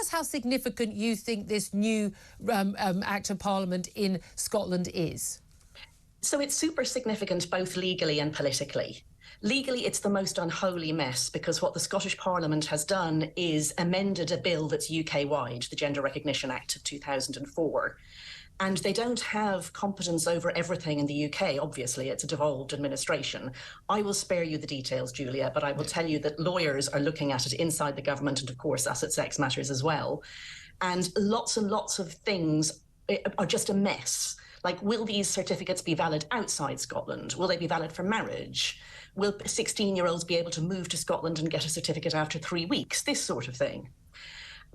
us how significant you think this new Act of Parliament in Scotland is. So it's super significant both legally and politically. Legally, it's the most unholy mess because what the Scottish Parliament has done is amended a bill that's UK-wide, the Gender Recognition Act of 2004. And they don't have competence over everything in the UK, obviously. It's a devolved administration. I will spare you the details, Julia, but I will tell you that lawyers are looking at it inside the government and, of course, us at Sex Matters as well. And lots of things are just a mess. Like, will these certificates be valid outside Scotland? Will they be valid for marriage? Will 16-year-olds be able to move to Scotland and get a certificate after 3 weeks? This sort of thing.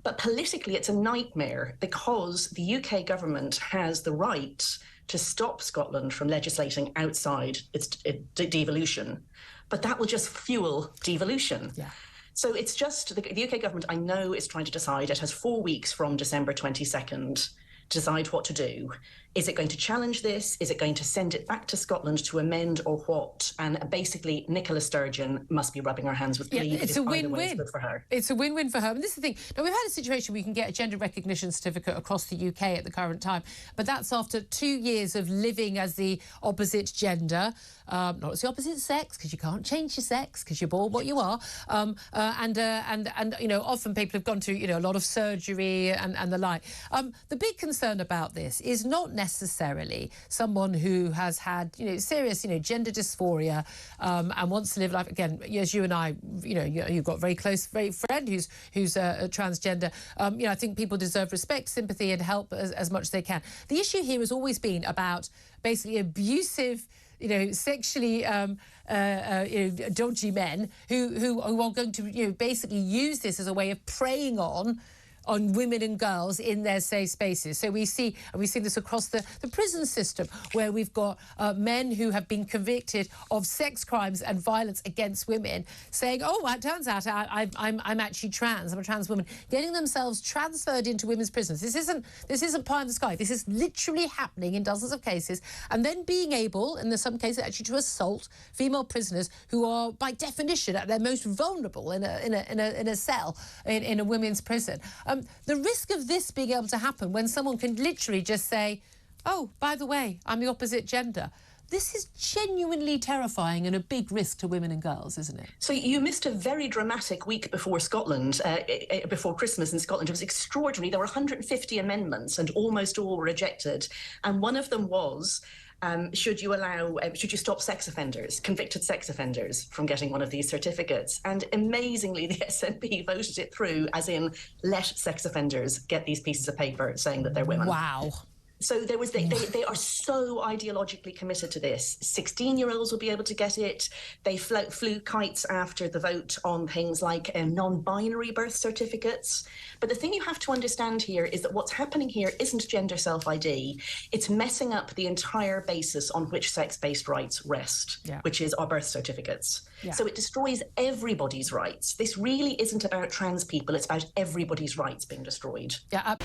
But politically, it's a nightmare because the UK government has the right to stop Scotland from legislating outside its devolution. But that will just fuel devolution. Yeah. So it's just the UK government, I know, is trying to decide. It has 4 weeks from December 22nd to decide what to do. Is it going to challenge this? Is it going to send it back to Scotland to amend or what? And basically, Nicola Sturgeon must be rubbing her hands with glee. It's a win-win. Good for her. It's a win-win for her. And this is the thing. Now, we've had a situation where you can get a gender recognition certificate across the UK at the current time, but that's after 2 years of living as the opposite gender, not as the opposite sex, because you can't change your sex because you're born what you are. And you know, often people have gone through, you know, a lot of surgery and the like. The big concern about this is not necessarily someone who has had, you know, serious, you know, gender dysphoria and wants to live life. Again, as you and I, you know, you've got a very close friend who's transgender. You know, I think people deserve respect, sympathy and help as much as they can. The issue here has always been about basically abusive, you know, sexually you know, dodgy men who are going to, you know, basically use this as a way of preying on women and girls in their safe spaces. So we see this across the prison system, where we've got men who have been convicted of sex crimes and violence against women saying, oh, it turns out I'm actually trans, I'm a trans woman, getting themselves transferred into women's prisons. This isn't pie in the sky. This is literally happening in dozens of cases, and then being able, in some cases, actually to assault female prisoners who are, by definition, at their most vulnerable in a cell in a women's prison. The risk of this being able to happen when someone can literally just say, oh, by the way, I'm the opposite gender. This is genuinely terrifying and a big risk to women and girls, isn't it? So you missed a very dramatic week before Scotland, before Christmas in Scotland. It was extraordinary. There were 150 amendments and almost all were rejected. And one of them was, should you stop sex offenders, convicted sex offenders, from getting one of these certificates? And amazingly, the SNP voted it through, as in, let sex offenders get these pieces of paper saying that they're women. Wow. So there was they are so ideologically committed to this. 16-year-olds will be able to get it. They flew kites after the vote on things like non-binary birth certificates. But the thing you have to understand here is that what's happening here isn't gender self-ID. It's messing up the entire basis on which sex-based rights rest, which is our birth certificates. Yeah. So it destroys everybody's rights. This really isn't about trans people. It's about everybody's rights being destroyed. Yeah.